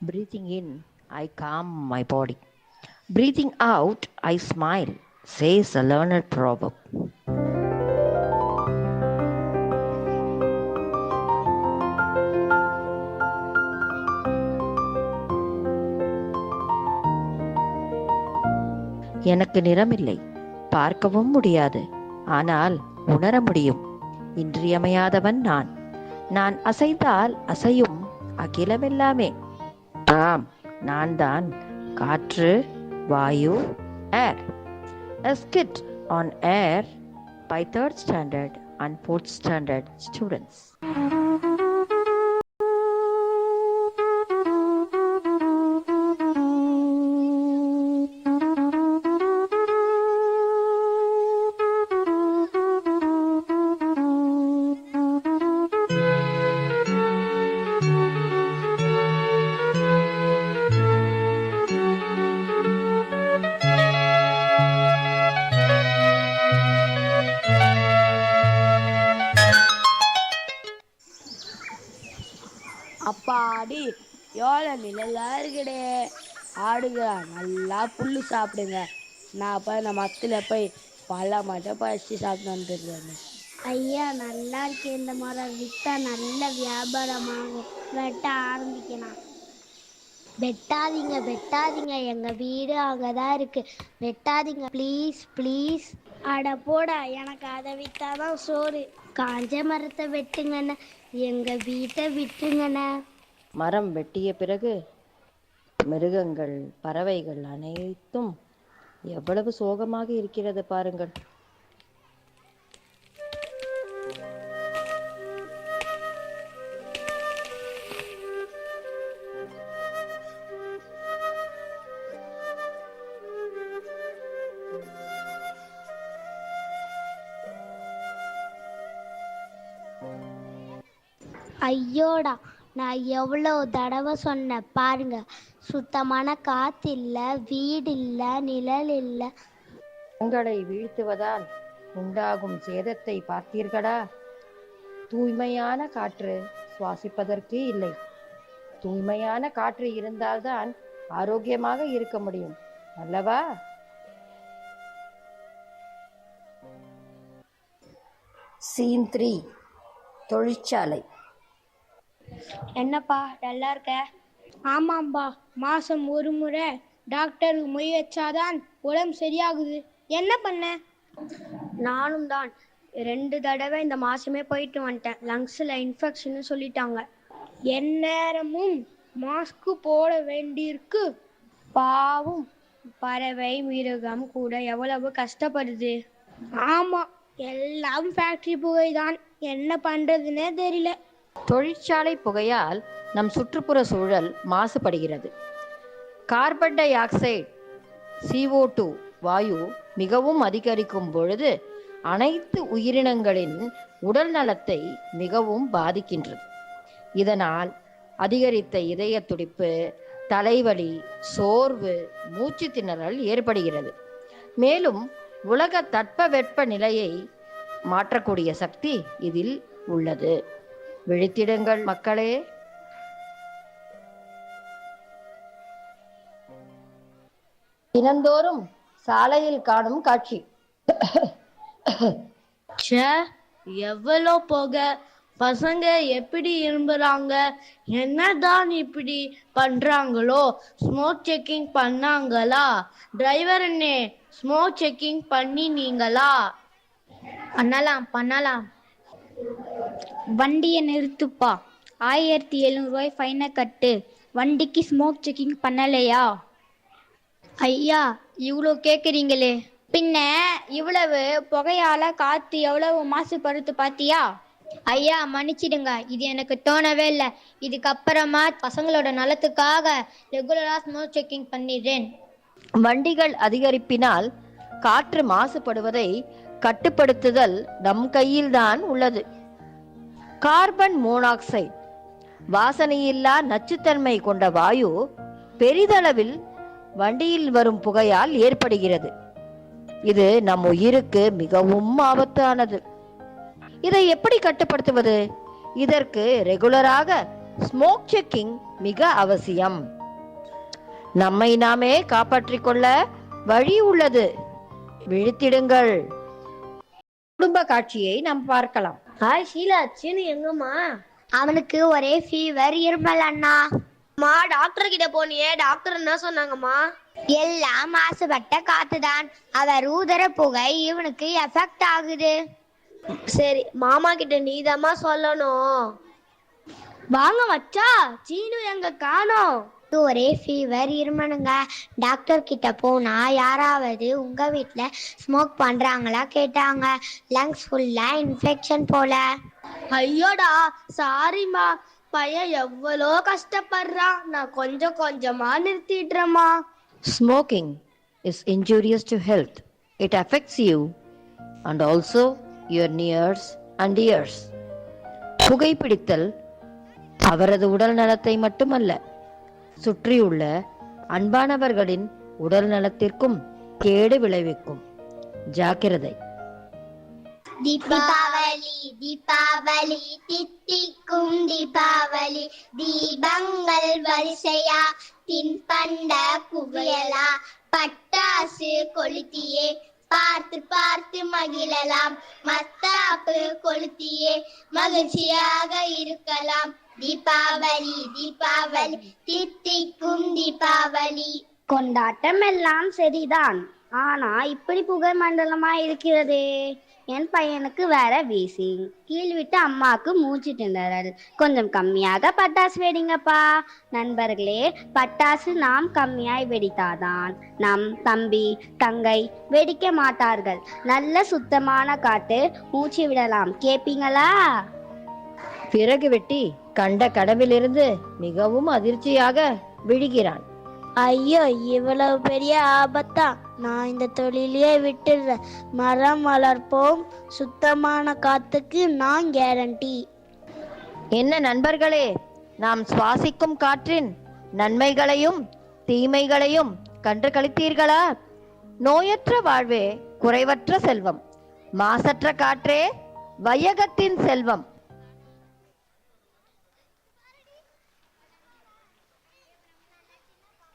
Breathing in, I calm my body. Breathing out, I smile, says a learned proverb. எனக்கு நிறமில்லை, பார்க்கவும் முடியாது, ஆனால் உணர முடியும். இன்றியமையாதவன் நான். நான் அசைந்தால் அசையும் அகிலமெல்லாமே. ஆம், நான் தான் காற்று, வாயு, ஏர். A skit on air by 3rd standard and 4th standard students. அப்பாடி எவ்வளோ நிழலாக இருக்குடே. ஆடுங்களா, நல்லா புல் சாப்பிடுங்க. நான் போய் இந்த மரத்தில் போய் பழம் மட்டும் பறிச்சு சாப்பிட்டு வந்துடுறேன். ஐயா நல்லா இருக்கு. இந்த மரம் விற்றா நல்ல வியாபாரமாகும். வெட்ட ஆரம்பிக்கலாம். வெட்டாதீங்க வெட்டாதீங்க, எங்கள் வீடு அங்கே தான் இருக்குது. வெட்டாதீங்க ப்ளீஸ் ப்ளீஸ். அட போடா, எனக்கு அதை விற்றாதான் சோறு. காஞ்ச மரத்தை வெட்டுங்கண்ணே, எங்கள் வீட்டை விட்டுருங்கண்ணே. மரம் வெட்டிய பிறகு மிருகங்கள், பறவைகள் அனைத்தும் எவ்வளவு சோகமாக இருக்கிறது பாருங்கள். ஐயோடா, நான் எவ்வளோ தடவை சொன்னேன் பாருங்க. சுத்தமான காற்று இல்லை, வீடு இல்லை, நிழல் இல்லை. உங்களை வீழ்த்துவதால் உண்டாகும் சேதத்தை பார்த்தீர்களா? தூய்மையான காற்று சுவாசிப்பதற்கு இல்லை. தூய்மையான காற்று இருந்தால்தான் ஆரோக்கியமாக இருக்க முடியும் அல்லவா? Scene 3, தொழிற்சாலை. என்னப்பா நல்லா இருக்க? ஆமாம்பா, மாசம் ஒரு முறை டாக்டருக்கு மொய் வச்சாதான் உடம்பு சரியாகுது. என்ன பண்ண? நானும் தான் 2 தடவை இந்த மாசமே போயிட்டு வந்துட்டேன். லங்ஸில் இன்ஃபெக்ஷன் சொல்லிட்டாங்க. எந்நேரமும் மாஸ்க்கு போட வேண்டியிருக்கு. பாவும் பறவை மிருகம் கூட எவ்வளவு கஷ்டப்படுது. ஆமா, எல்லாம் ஃபேக்டரி புகைதான். என்ன பண்றதுன்னே தெரியல. தொழிற்சாலை புகையால் நம் சுற்றுப்புற சூழல் மாசுபடுகிறது. கார்பன் டை ஆக்சைடு CO2 வாயு மிகவும் அதிகரிக்கும் பொழுது அனைத்து உயிரினங்களின் உடல் நலத்தை மிகவும் பாதிக்கின்றது. இதனால் அதிகரித்த இதய துடிப்பு, தலைவலி, சோர்வு, மூச்சு திணறல் ஏற்படுகிறது. மேலும் உலக தட்பவெப்ப நிலையை மாற்றக்கூடிய சக்தி இதில் உள்ளது. விழித்திடுங்கள் மக்களே. தினந்தோறும் சாலையில் காணும் காட்சி. எவ்வளோ புகை! பசங்க எப்படி இரும்புறாங்க? என்னதான் இப்படி பண்றாங்களோ? ஸ்மோக் செக்கிங் பண்ணாங்களா? டிரைவர் அண்ணே, ஸ்மோக் செக்கிங் பண்ணினீங்களா? பண்ணலாம். வண்டியை நிறுத்துப்பா. 1700 ரூபாய் ஃபைனை கட்டு. வண்டிக்கு ஸ்மோக் செக்கிங் பண்ணலையா? ஐயா இவ்வளோ கேட்குறீங்களே. பின்ன இவ்வளவு புகையால காத்து எவ்வளவு மாசுபடுத்து பாத்தியா? ஐயா மன்னிச்சிடுங்க, இது எனக்கு தோணவே இல்லை. இதுக்கப்புறமா பசங்களோட நலத்துக்காக ரெகுலரா ஸ்மோக் செக்கிங் பண்ணிடுறேன். வண்டிகள் அதிகரிப்பினால் காற்று மாசுபடுவதை கட்டுப்படுத்துதல் நம் கையில்தான் உள்ளது. கார்பன் மோனாக்சைடு வாசனையில்லா நச்சுத்தன்மை கொண்ட வாயு பெரிதளவில் வண்டியில் வரும் புகையால் ஏற்படுகிறது. இது நம் உயிருக்கு மிகவும் ஆபத்தானது. இதை எப்படி கட்டுப்படுத்துவது? இதற்கு ரெகுலராக ஸ்மோக் செக்கிங் மிக அவசியம். நம்மை நாமே காப்பாற்றிக் கொள்ள வழி உள்ளது. விழித்திடுங்கள். குடும்ப காட்சியை நாம் பார்க்கலாம். ஹாய் ஷீலா, சீனு எங்கம்மா? அவனுக்கு ஒரே ஃபீவர், இருமல் அண்ணா. அம்மா டாக்டர் கிட்ட போனியே, டாக்டர் என்ன சொன்னாங்கம்மா? எல்லாம் மாசுபட்ட காத்துதான். அவர் ஊதர புகை இவனுக்கு எஃபெக்ட் ஆகுது. சரி, மாமா கிட்ட நீதாம்மா சொல்லணும். வாங்க மச்சா, சீனு எங்க காணோம்? ஒரே ஃபீவர், இருமனுங்க. டாக்டர் கிட்ட போனா யாராவது உங்க வீட்டுல ஸ்மோக் பண்றாங்களா கேட்டாங்க. லங்ஸ் ஃபுல்லா இன்ஃபெக்ஷன் போல. ஐயோடா, சாரிம்மா. பையன் எவ்வளோ கஷ்டப்படுறான். நான் கொஞ்சம் கொஞ்சமா நிறுத்திடுறேம்மா. Smoking is injurious to health. It affects you and also your nears and ears. புகைப்பிடித்தல் அவரது உடல் நலத்தை மட்டுமல்ல, சுற்றியுள்ள அன்பானவர்களின் உடல் நலத்திற்கும் கேடு விளைவிக்கும். ஜாக்கிரதை. தீபாவளி தீபாவளி தித்திக்கும் தீபாவளி, தீபங்கள் வரிசையா தின்பண்ட குவியலா, பட்டாசு கொளுத்தியே பார்த்து பார்த்து மகிழலாம், மத்தாப்பு கொளுத்தியே மகிழ்ச்சியாக இருக்கலாம். தீபாவளி தீபாவளி தித்திக்கும் தீபாவளி. கொண்டாட்டம் எல்லாம் சரிதான், ஆனா இப்படி புகை மண்டலமா இருக்கிறதே. என் பையனுக்கு வேற வீசிங், கீழ் விட்டு அம்மாவுக்கு மூச்சு திணறல். கொஞ்சம் கம்மியாக பட்டாசு வெடிங்கப்பா. நண்பர்களே, பட்டாசு நாம் கம்மியாய் வெடித்தாதான் நம் தம்பி தங்கை வெடிக்க மாட்டார்கள். நல்ல சுத்தமான காட்டு மூச்சு விடலாம். கேப்பீங்களா? பிறகு வெட்டி கண்ட கடவிலிருந்து மிகவும் அதிர்ச்சியாக விழுகிறான். ஐயோ, இவ்வளவு பெரிய ஆபத்தா? நான் இந்த தொழிலையே விட்டுடுறேன். மரம் வளர்ப்போம், சுத்தமான காத்துக்கு நான் கேரண்டி. என்ன நண்பர்களே, நாம் சுவாசிக்கும் காற்றின் நன்மைகளையும் தீமைகளையும் கண்டு களித்தீர்களா? நோயற்ற வாழ்வே குறைவற்ற செல்வம், மாசற்ற காற்றே வையகத்தின் செல்வம்.